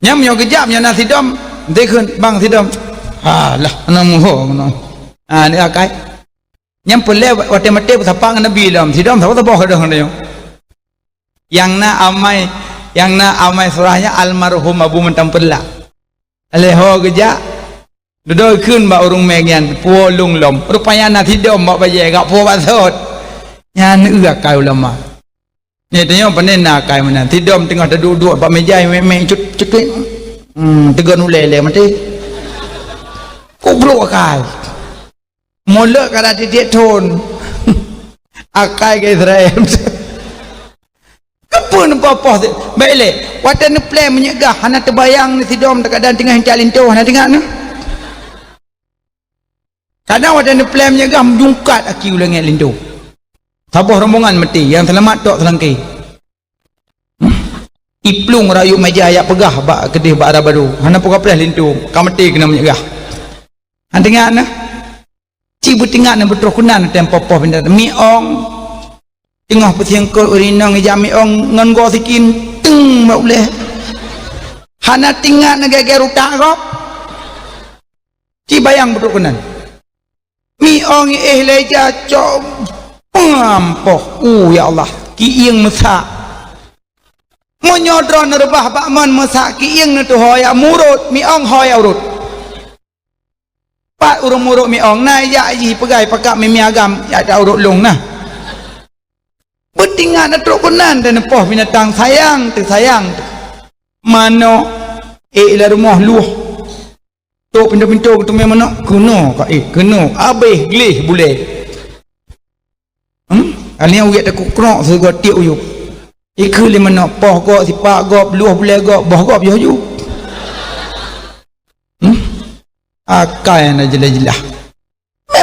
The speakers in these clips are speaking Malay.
Nyam yo kejap nya nasi dom dekun bang si dom alah namu ho no ni akai nyam pule wate mate sapang nabi lam si dom apa boh dong dia yang na amai surahnya almarhum Abu Mentampella aleho kejap duduk kun ba urung megian puolung lom rupanya nasi dom ba baje gak po basot nya nu akai ulama ni tanya panen nak kai mana tidom tengah duduk pak meja memang cut tegan ulele mati kublok akai molek kada titik ton akai ke Israel kepun apa baiklah watan plan menyegah hana terbayang ni tidom terkadang tengah hincak lintuh hana tengok ni kadang watan plan menyegah menjungkat aki ulang lintuh sabuh rombongan mati yang selamat tok selangki iplung rayu meja ayak pegah bak kedih bak arah baru hana pukul pelah lintu kamati kena menyegah han tengah na cibu tengah na betul kunan tempo poh pindah miong tengah pesiang ko urinong ijam miong ngan go sikin teng mak boleh hana tinggal na geger utak kok ci bayang betul kunan miong leja cok pampoh ya Allah kiing mesak menyodron rebah bakman mesak kiing tu hoya murut miong hoya urut pak urung murut miong na ya ji pegai pakak mimi agam ya tak urut long nah betingan na truk kunan dan poh binatang sayang mano la rumah luah tok pintu-pintu tu memang nak kuno ka kuno abih glih boleh Alnya uyak tak krok sego tiuk yu. Iku le mana poh go sipak go luah boleh go boh go yo yu. Akai na jelah-jelah.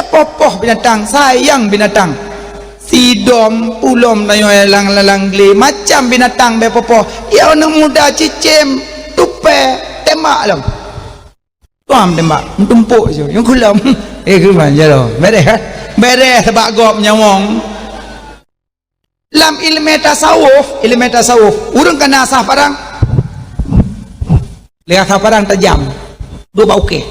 Poh binatang sayang binatang. Sidom ulom dayo lalang gle macam binatang be poh. Ya anak muda cicim tupe temak lam. Tuam tembak tumpuk je. Yang kulam. Ku banjaro. Beres sebab go nyawong. Lam ilmu tasawuf urang kena asah parang lihat asah parang tajam dua bau ke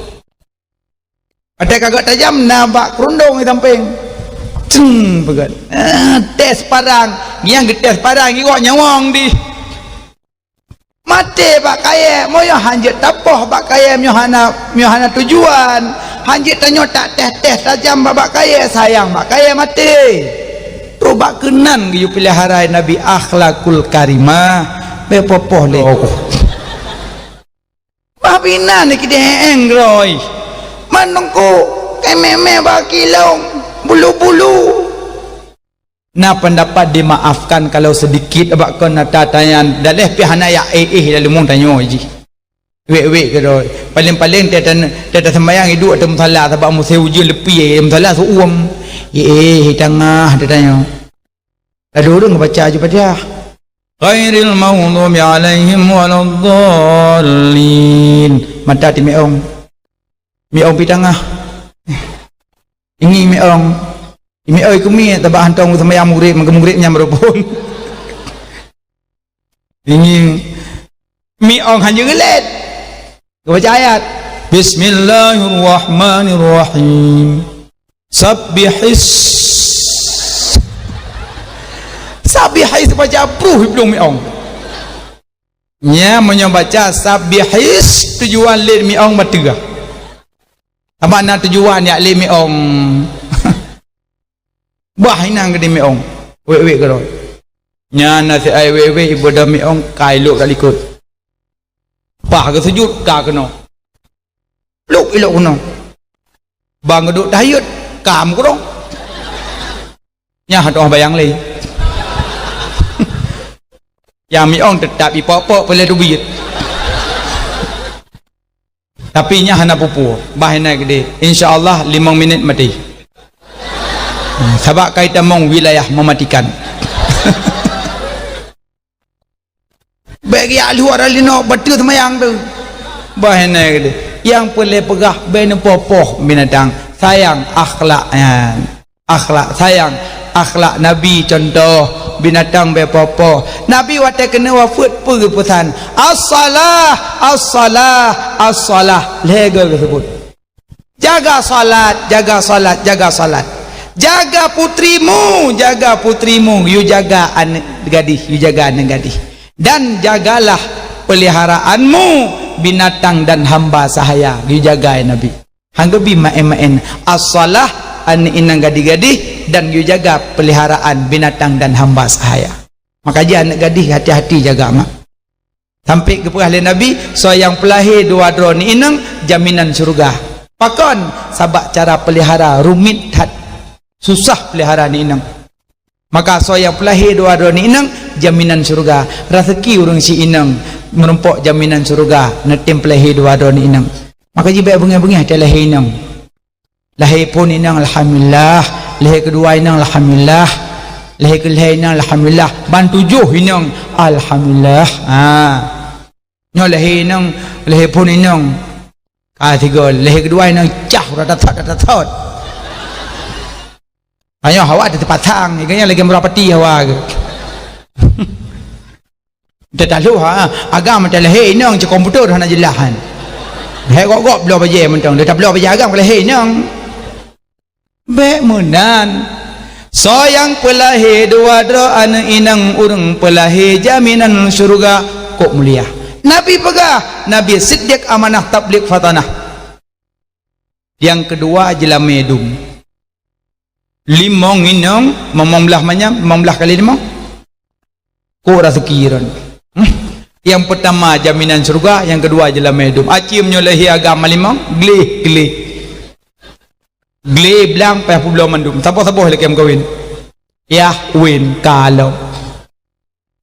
ada kagak tajam nabak kerundung di samping pegat tes parang yang tes parang igok nyawang di mati bak kaya moyo hanjit tapoh bak kaya miohana tujuan hanjit tanyo tak tes tajam bak kaya sayang bak kaya mati robak kenan yu piliharai Nabi akhlakul karimah bepopoh le babina ni kideng roy manungku kememe bakilong bulu-bulu na pendapat dimaafkan kalau sedikit abak kon tatayan daleh pihana ya dalam mung tanyo ji wek ke roy paling tata sembayang hidup atau musalla sebab musai uji lepi musalla suum tengah tanya lalu orang baca aja pada ghairil maghdubi alaihim waladdallin mata ti meong pi tengah ini meong oi kumi tabah hantong sembahyang murid nyam robong ini meong hanya gelet baca ayat bismillahirrahmanirrahim sabihis baca pruh belum miong nya menyobaca sabihis tujuan le miong matega apa nak tujuan ya le miong bah inang gede miong wek karo nya nasi ai wek ibadah miong kailuk kalikut bah ke sujud ka kena luk ilok kena bang duduk tahiyat kam kurang nya hatoh bayang le yang miong tetap ipok-pok boleh duit tapi nya hana pupu bahina gede insyaallah 5 minit mati sebab kaitan mong wilayah mematikan bagi luar alino betul semayang tu bahina gede yang boleh pegah ben popoh binatang sayang akhlak sayang akhlak Nabi contoh binatang bepopo Nabi wate kena wafat pergi pesan as-salah as-salah as-salah lega tersebut jaga salat jaga salat jaga salat jaga putrimu you jaga anak gadis you jaga anak gadis dan jagalah peliharaanmu binatang dan hamba sahaya you jaga ya Nabi hanggabi ma'en as-salah an inang gadis-gadis dan you jaga peliharaan binatang dan hamba sahaya maka dia anak gadis hati-hati jaga mak sampai ke perahli Nabi so yang pelahir dua drone ni inang jaminan surga pakon sabak cara pelihara rumit hat susah pelihara ni inang maka so yang pelahir dua drone ni inang jaminan surga rezeki urang si inang menumpuk jaminan surga netim pelahir dua drone ni inang maka jibat bunga-bunga dia lahir inang lahir pun inang alhamdulillah lahir kedua inang alhamdulillah lahir kelihir inang alhamdulillah ban tujuh inang alhamdulillah nyo lahir inang lahir pun inang tiga lahir kedua inang cah ratat ayo hawa ada tempat tang iganya lagi merapati hawa ke dia tak tahu agam macam lahir inang cek komputer hana jelahan lahir gok-gok belah baje mentang dia tak belah baje agam lahir inang baik menan so yang pelahir dua dra anak inang urang pelahir jaminan syurga kok mulia Nabi pegah Nabi siddiq amanah tabligh fatanah yang kedua jelam medum limong inang membelah manya membelah kali limong kok rezekiran yang pertama jaminan syurga yang kedua jelam medum acim nyolahi agama limong glih belang peh pulau mandum siapa-siapa lagi yang kawin ya win kalau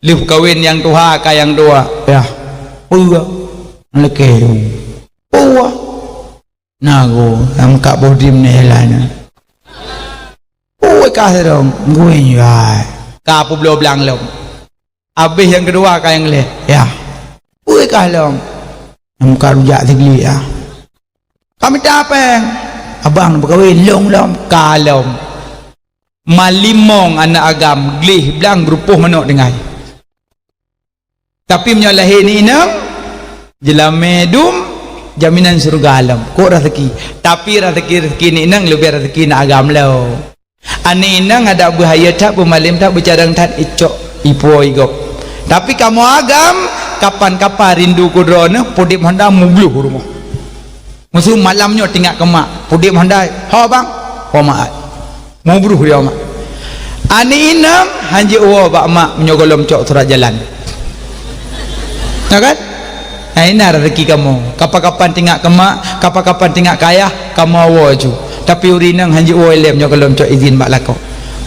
liu kawin yang tuha ka yang dua ya pua lagi pua nago am ka bodim nelana pua ka serong gue ya ka pulau belang lom habis yang kedua ka yang le ya pua ka lom am ka rujak tigli ya kami tapeng abang berkahwin long kalom malimong anak agam glih belang berupuh menok dengai tapi menyalahi ni inang jelam medum jaminan surga alam kok rezeki tapi rezeki ni inang lebih rezeki nak agam lo ani inang ada bahaya tak pemalim tak bercadang tak icok ipo igop tapi kamu agam kapan-kapan rindu kudrona podip honda mubluh rumah musuh malamnya tinggal kemak pudik mandai ha bang ha mak mau beruh dia mak ani inang hanji uwa bak mak menyogolom cok surat jalan kan ini rezeki kamu kapan-kapan tinggal kemak kapan-kapan tinggal kaya kamu awa ju tapi urinang hanji uwa ilem menyogolom cok izin bak lako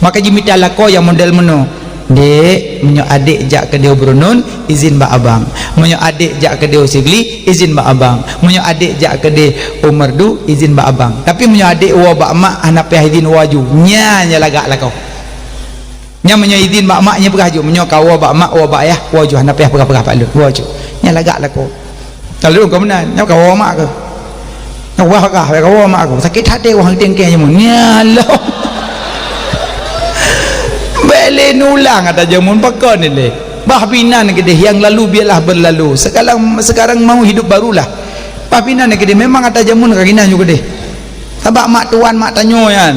maka jimita lako yang model menu dek menyo adik jak ke dia berunun izin bak abang menyo adik jak ke dia sigli izin bak abang menyo adik jak ke dia umardu izin bak abang tapi menyo adik wa bak mak anak peh izin waju nya lagak lah kau nya menyo izin bak mak nya beraju menyo kau wa bak mak wa bak ayah waju anak peh pegah-pegah pak lu waju nya lagak lah kau kalau kau menan nya kau wa mak ke kau wa kah kau wa mak aku sakit hati wang tengke nya nya Allah boleh nulang ada jamun pakon ni le bah binan ke dia yang lalu biarlah berlalu sekarang mau hidup barulah bah binan ke dia memang ada jamun kaginan juga deh sabak mak tuan mak tanyo yan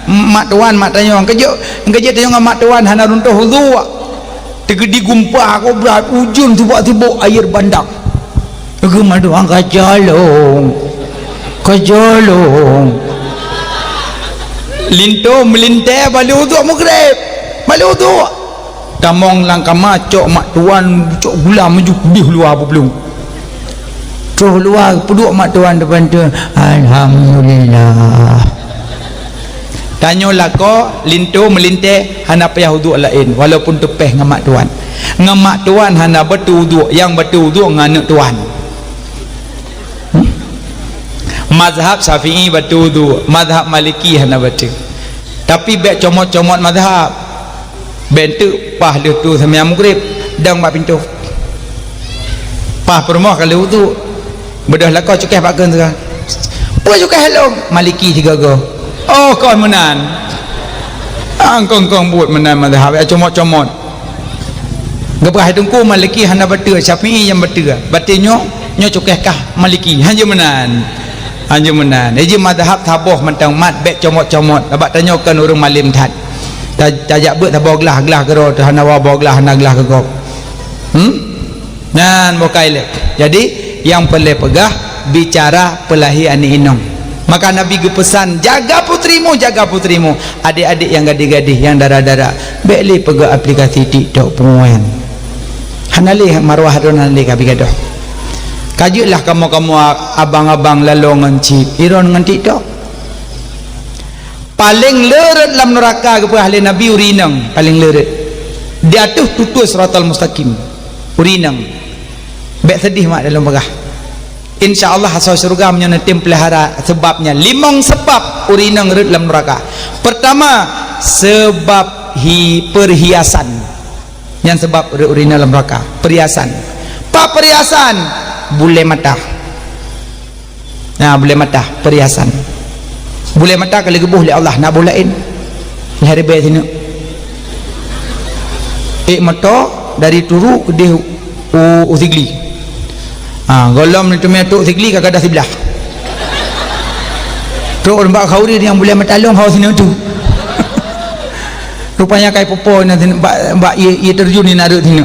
mak tuan mak tanyo kerja tanyo dengan mak tuan hana runtuh wudu tegedi gumpah aku berat ujung tiba-tiba air bandang agama doang kajalong linto melinte balik wudu maghrib balik wudu tamong langkama cok mak tuan cok gula maju di luar belum cok luar peduk mak tuan depan tu alhamdulillah tanyo lako linto melinte hana payah wudu lain walaupun tepeh dengan mak tuan hana betul wudu yang betul wudu dengan anak tuan mazhab Syafi'i betul wudu mazhab Maliki hana betul tapi bek comot-comot mazhab bentuk pah dia tu sembilan maghrib dang mak pintu pah permah kalau wudu bedah lakau cukai pakan sekarang buat cukai helong Maliki juga go oh kau menan Angkong buat menan mazhab comot-comot gapah tungku Maliki hana betul Syafi'i yang betul batinyo nyo cukehkah Maliki hanya menan eji mazhab taboh mentang mat bek comot-comot abak tanyakan urang malim tat tajak beut taboh gelah gero hana wa gelah hana gelah kegok nan bokai le jadi yang perlu pegah bicara pelahi ani inong. Maka Nabi pesan jaga putrimu adik-adik yang gadis-gadis yang darah-darah beli pegah aplikasi TikTok penguan hanali marwah hanali kabi gadoh kajulah kamu abang-abang lalu ngancip iron ngan TikTok paling leret dalam neraka kepada ahli Nabi urinang paling leret dia tutus siratal mustaqim urinang bek sedih mak dalam pegah InsyaAllah asal syurga menyenetim pelihara sebabnya 5 sebab urinang red dalam neraka. Pertama sebab perhiasan yang sebab urinang dalam neraka perhiasan perhiasan bule mata bule mata perhiasan bule mata kalau gebuh oleh Allah nak bulain hari baik sini mata dari turu ke dia usigli golom ni tumia tuk sikli kagak ada sebelah tuk lembak khauri yang boleh metalong kau sini tu rupanya kai popo ni mbak ia terjun ni narut sini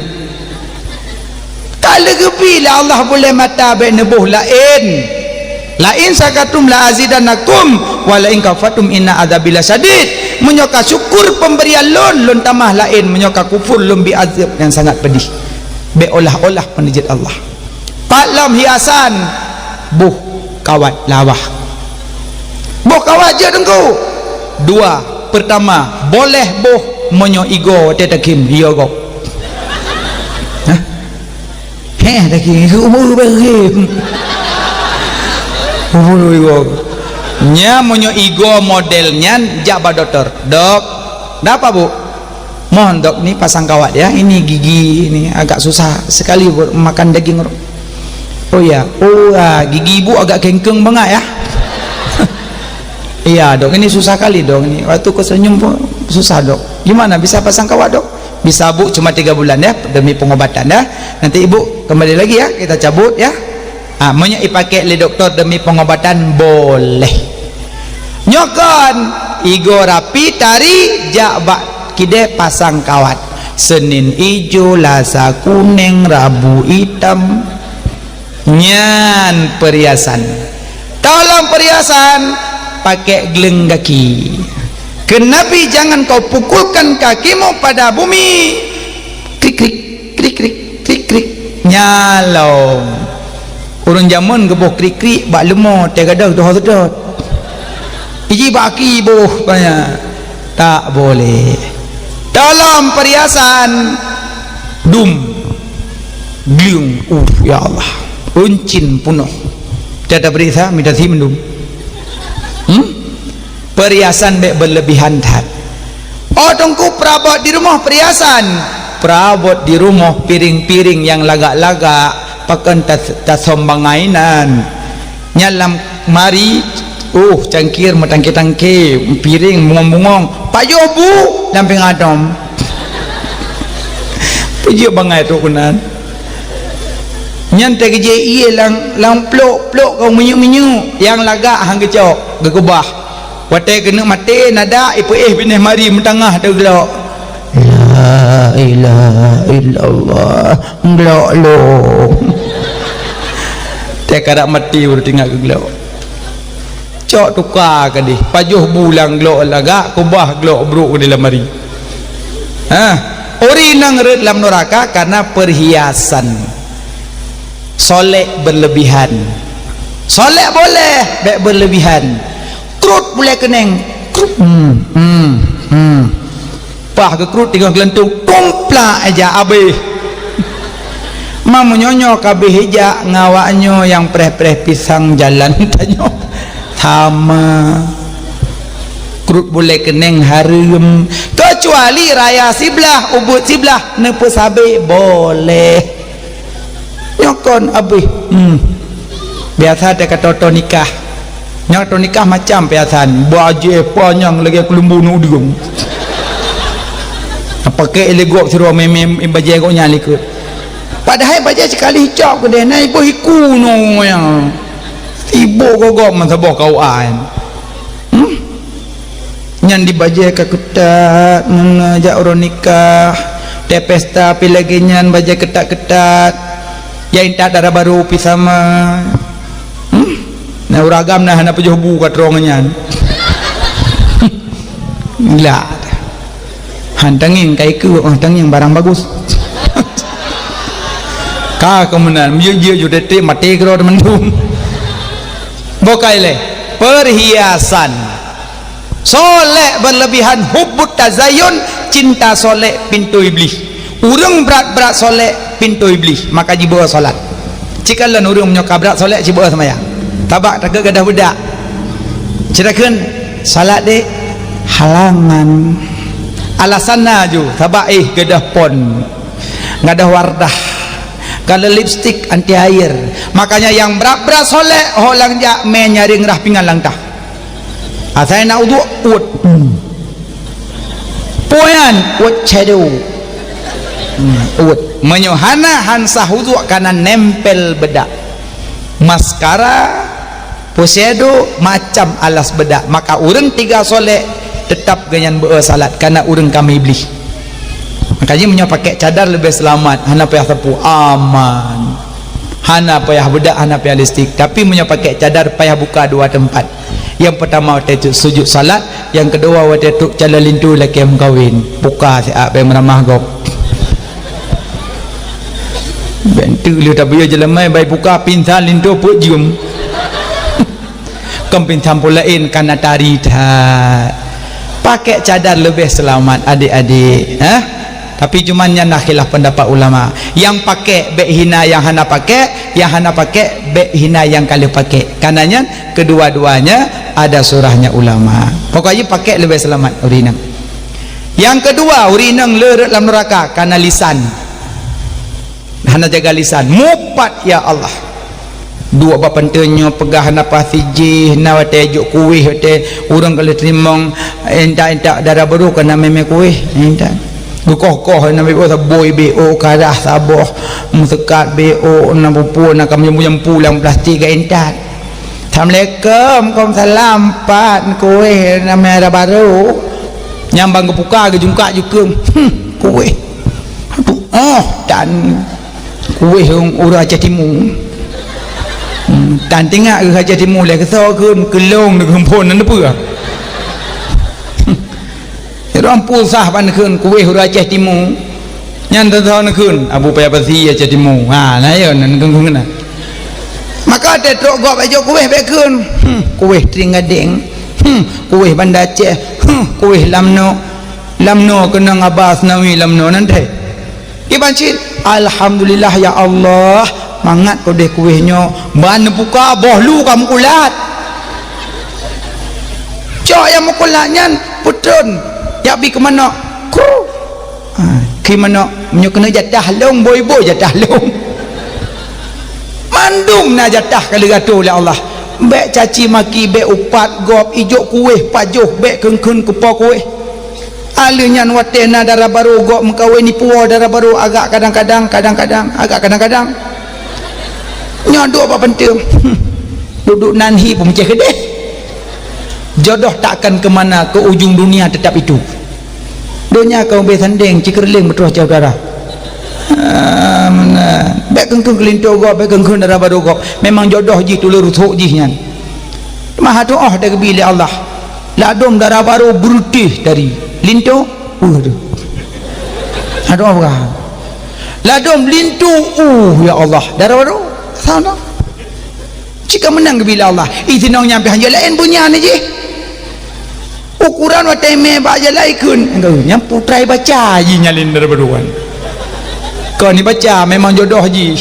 kalau kebilah Allah boleh mata baik nebuh lain sakatum la azidanakum wala in kafatum inna adzabil syadid menyoka syukur pemberian lon tamah lain menyoka kufur lon bi azab yang sangat pedih be olah-olah penijit Allah Paklam hiasan buh kawat lawah buh kawat je tengku 2 pertama boleh buh monyo igo tetakim iyogo takim umur berim umur igo nya monyo igo modelnya jaba dokter dok apa bu mohon dok ni pasang kawat ya ini gigi ini agak susah sekali makan daging oh ya gigi ibu agak kengkeng banget ya iya dok ini susah kali dok ini waktu kau senyum pun susah dok gimana bisa pasang kawat dok bisa bu cuma 3 bulan ya demi pengobatan ya nanti ibu kembali lagi ya kita cabut ya maunya dipakai oleh doktor demi pengobatan boleh nyokon igo rapi tari jabak kide pasang kawat Senin hijau Selasa kuning Rabu hitam nyan perhiasan tolong perhiasan pakai geleng kaki kenapi jangan kau pukulkan kakimu pada bumi krik krik nyalong urang jamun gebuh krik krik bak lemot tegadah doh sedot iji baki boh banyak tak boleh tolong perhiasan dum geleng ya Allah uncin punuh tiada berita minta mendung perhiasan berlebihan tat tungku perabot di rumah perhiasan perabot di rumah piring-piring yang lagak-lagak pakai tasambangainan nyalam mari cangkir matangki-tangki piring bungong-bungong payo bu damping adom puji bangai tu kunan nyantai kerja iya lang plok kau menyu yang lagak hang kecok gegubah watai kena mati nada ipu bineh mari mentangah tu gelok la ilaha illallah gelok lo tak karak mati baru tinggal gelok cok tukar ke dia pajuh bulang gelok lagak kubah gelok bruk di dalam mari ori nang red dalam neraka karena perhiasan solek berlebihan solek boleh baik berlebihan krut boleh keneng krut pah ke krut tinggal gelentung tumplah aja abih mamunyonyo kabeh hijak ngawaknyo yang preh-preh pisang jalan tanyo sama krut boleh keneng harum kecuali raya siblah ubud siblah nepus habis boleh nyokon abih biasa ada kata nikah nyokon nikah macam biasan baju panyang lagi kelumbu nudung pakai legok suruh mem baje kau nyali ke padahal baje sekali hijau ke dia naik boh iku no yang ibu gogok masabah kau an nyan dibaje ke ketat mengajak orang nikah teh pesta pi lagi nyan baje ketat-ketat ya intat darah baru pi sama nah uragam nah hana pejoh buka terongannya gila hantangin kai ke hantangin barang bagus ka kemenan mieu-mieu ju dete mati kro mendung bokai le perhiasan soleh berlebihan hubbut tazayun cinta soleh pintu iblis urang berat-berat soleh pintu iblis maka jibawa salat cikalan urang menyoka berat soleh jibawa sembahyang tabak tak gadah budak ceritakan salat dek halangan alasanna ju tabak gadah pon ngadah wardah kalau lipstick anti air makanya yang berat-berat soleh holang jak menyaring rah pingan langkah saya nak uduk ut poyan ut shadow ut menyohana hansah uduk karena nempel bedak maskara posyedo macam alas bedak maka urang tiga soleh tetap ganyan salat karena urang kami iblis makanya punya pakai cadar lebih selamat hana payah tepu aman hana payah bedak hana payah listrik tapi punya pakai cadar payah buka dua tempat yang pertama waktu itu sujud salat yang kedua waktu itu cala lintu laki yang kawin buka siap yang meramah gop bentuk lu tak boleh jalan mai baik buka pintan lintu pun jum kempintan pula lain karena tari tak pakai cadar lebih selamat adik-adik tapi cuman yang nak khilaf pendapat ulama yang pakai bek hina yang hana pakai bek hina yang kali pakai karenanya kedua-duanya ada surahnya ulama pokoknya pakai lebih selamat urinang yang kedua urinang leret dalam neraka karena lisan hana jaga lisan mupat ya Allah dua bapa pentenyo pegah nafas siji na wate juk kuih wate urang kalau terimong entak darah baru kena meme kuih entak kokoh na bebo boy bo kadah saboh musekat bo na pupu na kam jampu lang plastik entak Assalamualaikum salam pat kuih na merah baru nyambang kepuka ke jungka jukung kuih dan kuih urang Aceh Timur dan tengah ke Aceh Timur lah kesal kun kelong nak hempon nan apa orang pusah pan kun kuih urang Aceh Timur nyan tahu kun abu payah pasi Aceh Timur nah ya nan kun maka ada truk gop aja kuih bekun kuih teringading kuih Banda Aceh kuih lamno kena ngabas nawi lamno nanti ibancin alhamdulillah ya Allah mangat kau deh kuihnya ban buka bohlu kamu kulat cok yang mukulatnya putun ya bi ke mana ku ke mana menyo kena jatah long boy jatah long mandung na jatah kali gato oleh Allah bek caci maki bek upat gop ijuk kuih pajuh bek kengkun kepo kuih alinya watena darah baru gok mengkawin ni puah darah baru agak kadang-kadang agak kadang-kadang nyodok apa penting duduk nanhi pun macam kedeh jodoh takkan ke mana ke ujung dunia tetap itu dunia kau bersanding cikerling betul jauh darah mana bek kengkung kelinto gok bek kengkung darah baru gok memang jodoh ji tu lerusuk ji nyan maha doa dari bila Allah ladom darah baru berutih dari lintu aduh apa ladom lintu ya Allah darah baru sana jika menang bila Allah izinong nyampe hanya lain punya ni je ukuran wateme baca laikun engkau nyampu try baca ji nyalin darah baruan kau ni baca memang jodoh ji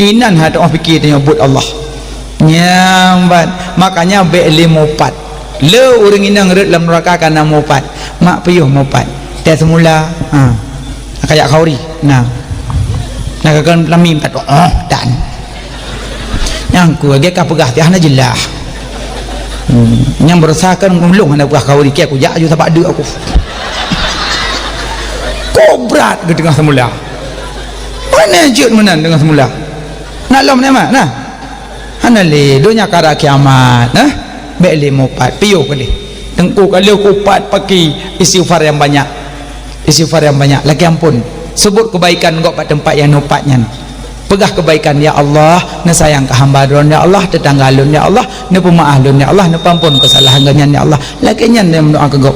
inan hati orang fikir tanya buat Allah nyambat makanya be'li mupat le orang inang red dalam neraka karena mupat mak payuh mupat dia semula kayak kauri nah kan lamim tak dan yang ku agak pegah tiah na jelah yang berusahakan ngulung ana pegah kauri ke aku jak ju tak ada aku Kobrat ke tengah semula. Mana jut menan dengan semula. Nak lom nama nah. Hanale dunia kara kiamat nah. Beli mopat piyo kali. Tengku kalau kupat pakai istighfar yang banyak. Istighfar yang banyak. Lagi ampun. Sebut kebaikan kau pada tempat yang nopatnya. Pegah kebaikan ya Allah, na sayang ke hamba don ya Allah, tetangga lun ya Allah, na pemaaf lun ya Allah, na pampun kesalahan ganyan ya Allah. Lagi nyan yang doa ke kau.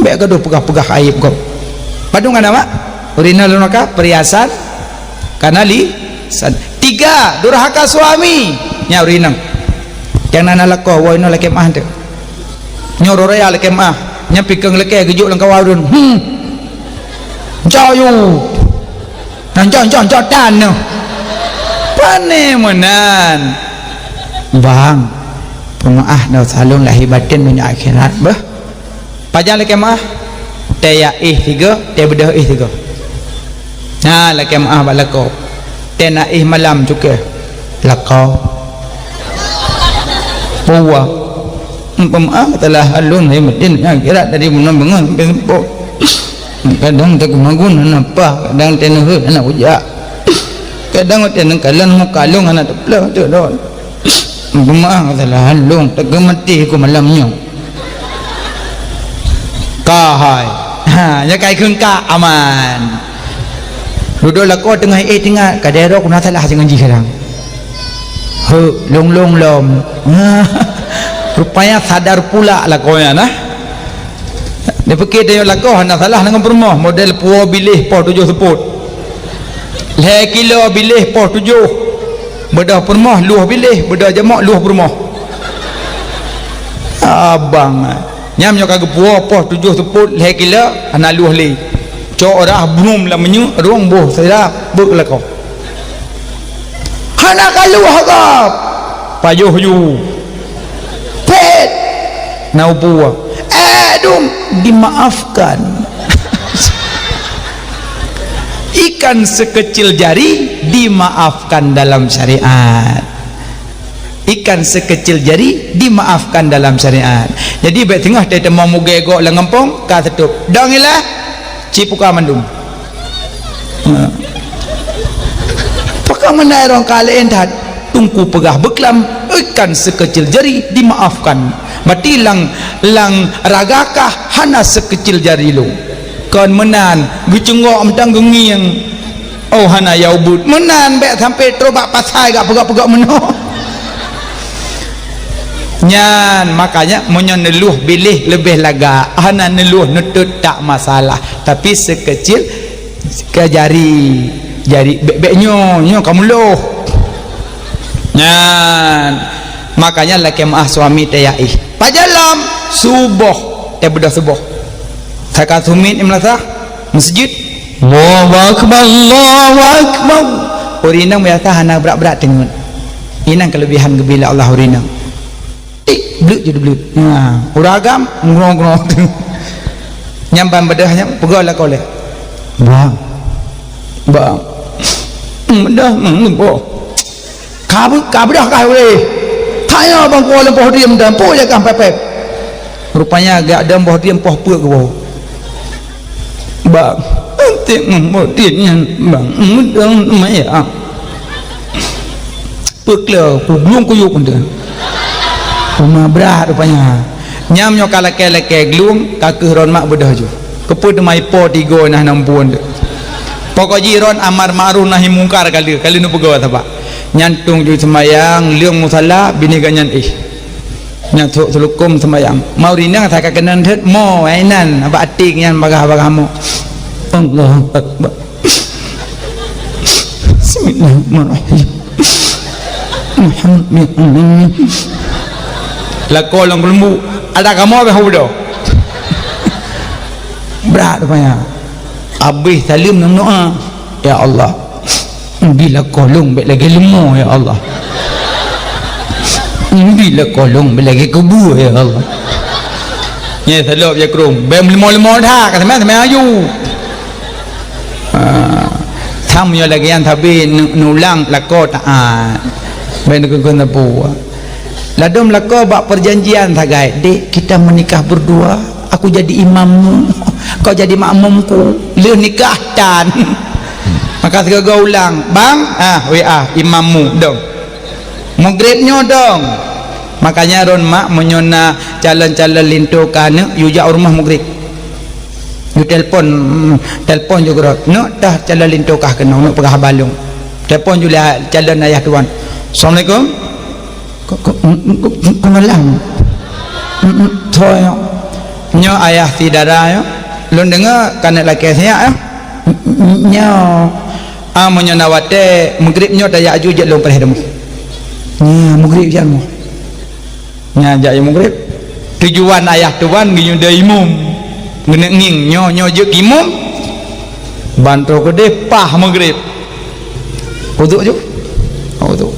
Baik kau pegah-pegah aib kau. Padung ada mak? Urina lunaka perhiasan kanali. 3 durhaka suami. Nya urina. Yang nana lako woino leke mah tu. Nyoro raya leke mah. Nya pikeng leke gejuk lang kawarun. Jauh yu. Nan jauh dan no. Pane menan. Bang. Pemaaf dah salung lahir batin dunia akhirat bah. Pajang leke mah. Taya 3, taya bedah 3. Nah leke mah balako. Tena malam juga. Lako. Bawa. Pemaaf telah alun lahir batin dunia akhirat dari menang bangun sampai sempur. Kadang tak magun apa, kadang tenuh anak ujak. Kadang tenang kalan mu kalung anak teplah tu don. Maaf salah halung tak mati ku malamnya. Kahai. Ha, nya kai keung ka aman. Duduk lako tengah tengah kadero ku nak salah dengan ji sekarang. Long lom. Rupanya sadar pula lakonya nah. Dia fikir dia lakoh nak salah dengan permah model puo bilih po 7 seput. Le kilo bilih po 7. Bedah permah luah bilih, bedah jamak luah permah. Abang nyam nyo kagak puo po 7 seput le kilo ana luah le. Cok ora brum la menyu ruang boh saya buk lakoh. Hana kaluah gap. Payuh yu. Pet. Nau puo. Dimaafkan. Ikan sekecil jari dimaafkan dalam syariat. Ikan sekecil jari dimaafkan dalam syariat. Jadi baik tengah dia temu mugego lengempong ka setup. Dangilah cipuka mandum. Pakang menairong kalian tat tungku pegah beklam ikan sekecil jari dimaafkan. Mati lang ragakah hana sekecil jari lu kon menan gucungok mentang gengiang oh hana yaubut menan baik sampai terobak pasai gak pegak-pegak meno nyan makanya monyon neluh bilih lebih laga hana neluh nutut tak masalah tapi sekecil ke jari bebeknya kamu loh nyan makanya laki maah suami tayai pajalam subuh bedah subuh sakat sumit imlasah masjid Allahu akbar Allahu akbar urinang biasa hana berat-berat tengok inang kelebihan gebila Allah urinang blut jadi blut uragam ngrong-ngrong nyampan bedahnya pegol lah kau leh bang bedah boh kabedah kau leh tanya bang kau lempah diam dan po je kan pepep rupanya agak ada boh diam poh pek ke bawah bang nanti memodinya bang mudang maya peklah belum kuyuk pun dengan rumah berat rupanya nyam nyok leke glung kakeh ron mak bedah ju keput mai po 3 nah 6 puan pokok jiron amar ma'ruf nahi mungkar kali nu pegawa apa nyantung ju semayang liang musalla bini ganyan nyatuk selukum semayang mau rinang tak kenan thet mo ainan apa atik nyan bagah-bagah mo Allahu akbar bismillahirrahmanirrahim Muhammad lako long lembu ada kamu apa hudo berat rupanya abih salim nang doa ya Allah bila kolong baik lagi lemu ya Allah bila kolong baik lagi kubu ya Allah ya salop ya krum bem lemu dah kata mana ayu tham yo lagi yang tapi nulang lako taat ben kun tapu ladom lako bak perjanjian tagai dek kita menikah berdua aku jadi imammu kau jadi makmumku lu nikah dan maka tiga ulang bang WA imammu dong maghribnya dong makanya ron mak menyona calon-calon lintukan yuja rumah maghrib yu telpon juga no dah calon lintukah kena nak pegah balung telpon juga calon ayah tuan assalamualaikum kenalang thôi nyo ayah tidara yo lu dengar kanak laki saya nyo menyona wate maghribnya dah ya aju je lu perhedemu nya maghrib janmu nya jak ya maghrib tujuan ayah tuan ngiyu dah imum nging nyo je imum bantu ko de pah maghrib wuduk je wuduk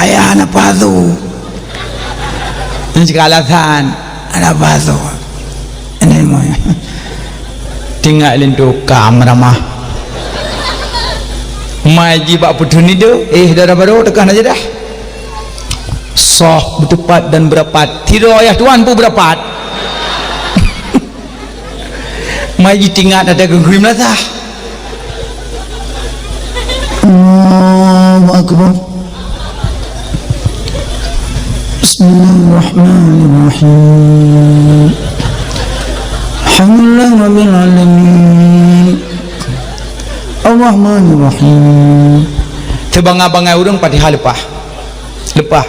ayah ana padu ini alasan ana padu ini mo tinggal lintu kamramah maji bak putuni do dah baru tekan aja dah soh bertepat dan berapat tidak ayah tuan pun berapat maji tinggal ada gengkrim lah sah Allahu Akbar Bismillahirrahmanirrahim Alhamdulillah Rabbil Alamin Ar-Rahmanirrahim Tebang-abangai urang Fatihah lepas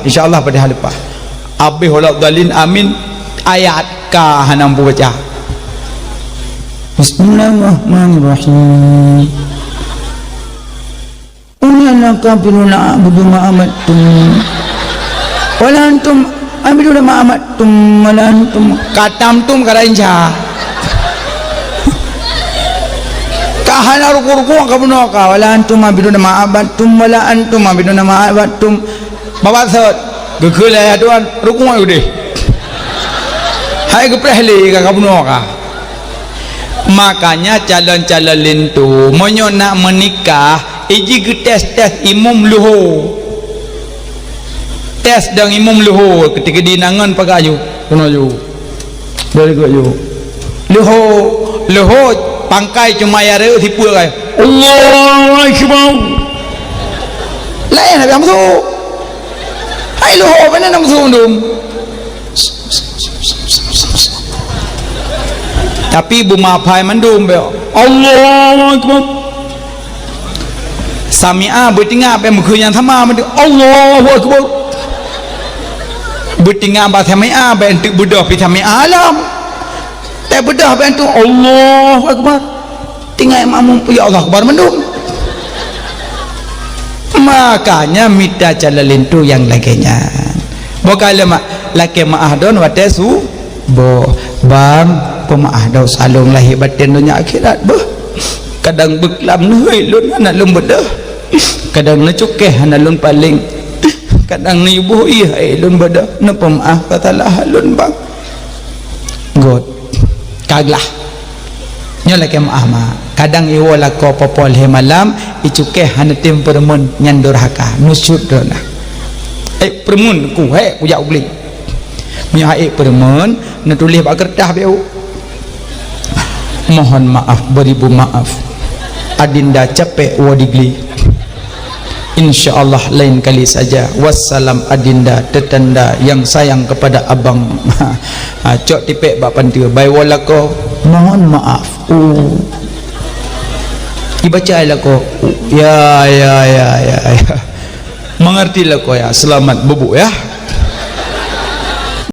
insyaAllah Fatihah lepas Abi holak dalin amin ayat ka hanam baca Bismillahirrahmanirrahim Unana kafiruna abudu ma'amattum wala antum abudu ma'amattum wala antum katamtum karainja kahana ruku-ruku kabuna ka wala antum abudu ma'amattum wala antum abudu ma'amattum bawa sot gegel ya tuan ruku ayo deh hai geprehli ka kabuna ka makanya calon-calon lintu monyo nak menikah iji ke tes imum luhu tes dang imum luhu ketika dinangan pagayu kena ju dari go ju luhu pangkai cuma yare tipu kai Allahu akbar lain habis amsu hai luhu mana nang sundum tapi bu maafai mandum be Allahu akbar sami'a bertinggal apa mukanya sama mandi Allahu akbar bertinggal apa sami'a apa untuk budak pi sami'a alam tak budak apa untuk Allahu akbar tinggal makmum ya Allah akbar mandum makanya minta jalalin tu yang lakinya bukan laki maah don watesu bo bang pemaah dau salung lahir batin dunia akhirat kadang beklam nuhai lun anak lun bedah kadang lecukeh anak lun paling kadang ni ibu iya lun bedah na pemaah katalah lun bang god kaglah nyola ke maah ma kadang iwo lako popol he malam icukeh anak tim permun nyandur haka nusud dona permun ku ku jak beli punya permun na tulis bak kertas beu mohon maaf beribu maaf adinda capek wadigli insyaallah lain kali saja wassalam adinda tetanda yang sayang kepada abang cok tipek bak pantiu bai walako mohon maaf dibaca lako ya mengerti lako ya selamat bubuk ya